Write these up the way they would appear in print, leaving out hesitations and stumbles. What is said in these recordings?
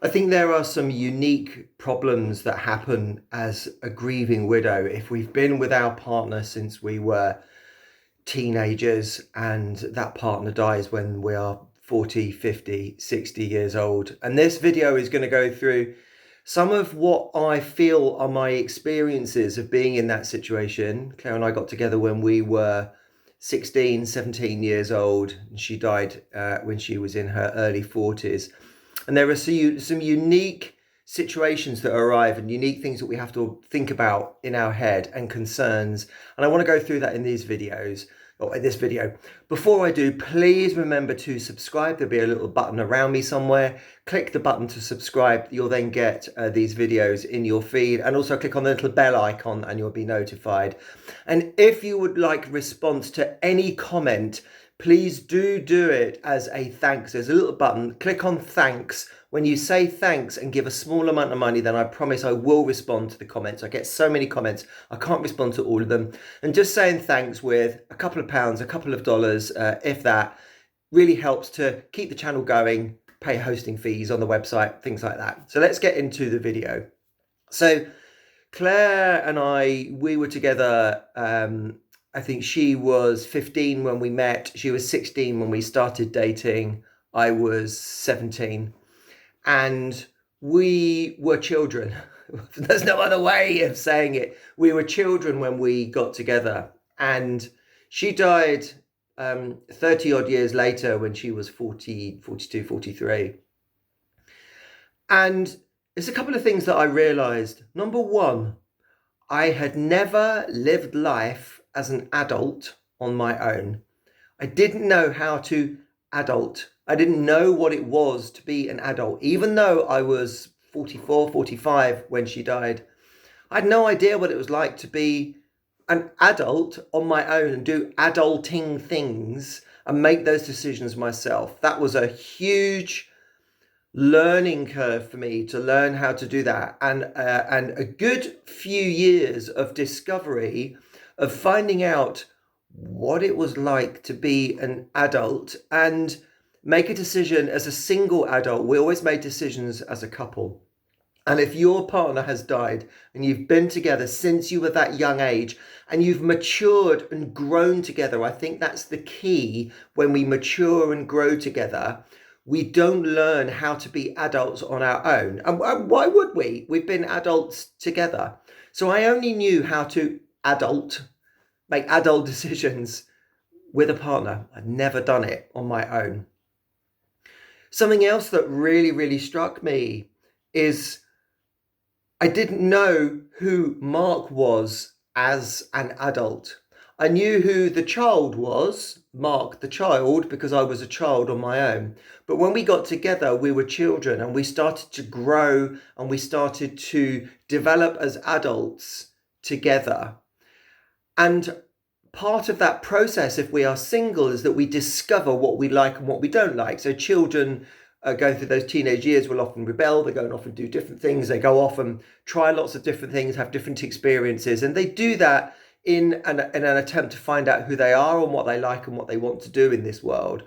I think there are some unique problems that happen as a grieving widow if we've been with our partner since we were teenagers and that partner dies when we are 40, 50, 60 years old. And this video is going to go through some of what I feel are my experiences of being in that situation. Claire and I got together when we were 16, 17 years old, and she died when she was in her early 40s. And there are some unique situations that arrive and unique things that we have to think about in our head and concerns. And I want to go through that in these videos, or in this video. Before I do, please remember to subscribe. There'll be a little button around me somewhere. Click the button to subscribe. You'll then get these videos in your feed, and also click on the little bell icon and you'll be notified. And if you would like response to any comment, please do it as a thanks. There's a little button, click on thanks. When you say thanks and give a small amount of money, then I promise I will respond to the comments. I get so many comments, I can't respond to all of them. And just saying thanks with a couple of pounds, a couple of dollars, if that, really helps to keep the channel going, pay hosting fees on the website, things like that. So let's get into the video. So Claire and we were together, I think she was 15 when we met. She was 16 when we started dating. I was 17. And we were children. There's no other way of saying it. We were children when we got together. And she died 30 odd years later when she was 40, 42, 43. And there's a couple of things that I realized. Number one, I had never lived life as an adult on my own. I didn't know how to adult. I didn't know what it was to be an adult. Even though I was 44, 45 when she died, I had no idea what it was like to be an adult on my own and do adulting things and make those decisions myself. That was a huge learning curve for me to learn how to do that, and a good few years of discovery, of finding out what it was like to be an adult and make a decision as a single adult. We always made decisions as a couple. And if your partner has died and you've been together since you were that young age and you've matured and grown together, I think that's the key. When we mature and grow together, we don't learn how to be adults on our own. And why would we? We've been adults together. So I only knew how to make adult decisions with a partner. I'd never done it on my own. Something else that really struck me is I didn't know who Mark was as an adult. I knew who the child was, Mark the child, because I was a child on my own. But when we got together, we were children, and we started to grow and we started to develop as adults together. And part of that process, if we are single, is that we discover what we like and what we don't like. So children going through those teenage years will often rebel. They go off and do different things. They go off and try lots of different things, have different experiences. And they do that in an attempt to find out who they are and what they like and what they want to do in this world.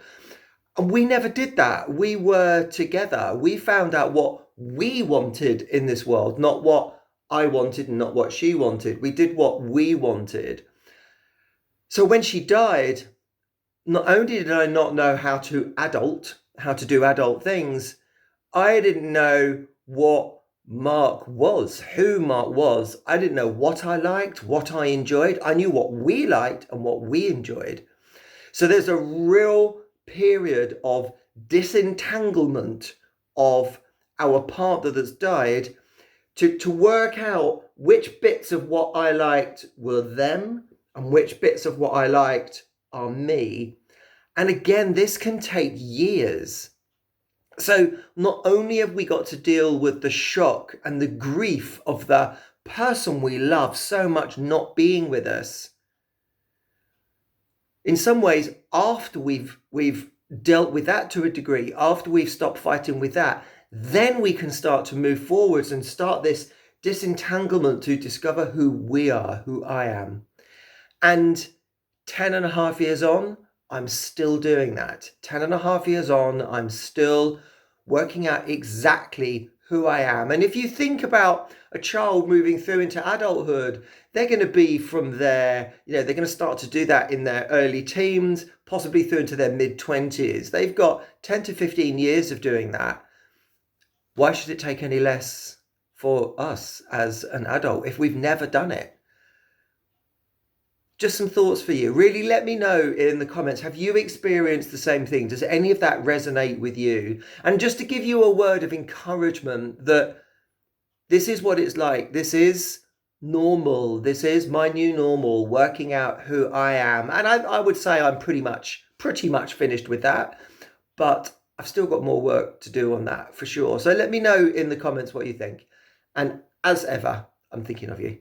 And we never did that. We were together. We found out what we wanted in this world, not what I wanted and not what she wanted. We did what we wanted. So when she died, not only did I not know how to do adult things, I didn't know what Mark was, who Mark was. I didn't know what I liked, what I enjoyed. I knew what we liked and what we enjoyed. So there's a real period of disentanglement of our partner that's died to work out which bits of what I liked were them and which bits of what I liked are me. And again, this can take years. So not only have we got to deal with the shock and the grief of the person we love so much not being with us, in some ways, after we've dealt with that to a degree, after we've stopped fighting with that, then we can start to move forwards and start this disentanglement to discover who we are, who I am. And 10.5 years on, I'm still doing that. 10.5 years on, I'm still working out exactly who I am. And if you think about a child moving through into adulthood, they're going to be from their, they're going to start to do that in their early teens, possibly through into their mid-20s. They've got 10 to 15 years of doing that. Why should it take any less for us as an adult if we've never done it? Just some thoughts for you. Really let me know in the comments. Have you experienced the same thing? Does any of that resonate with you? And just to give you a word of encouragement that this is what it's like. This is normal. This is my new normal, working out who I am. And I would say I'm pretty much finished with that. But I've still got more work to do on that for sure. So let me know in the comments what you think. And as ever, I'm thinking of you.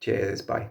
Cheers. Bye.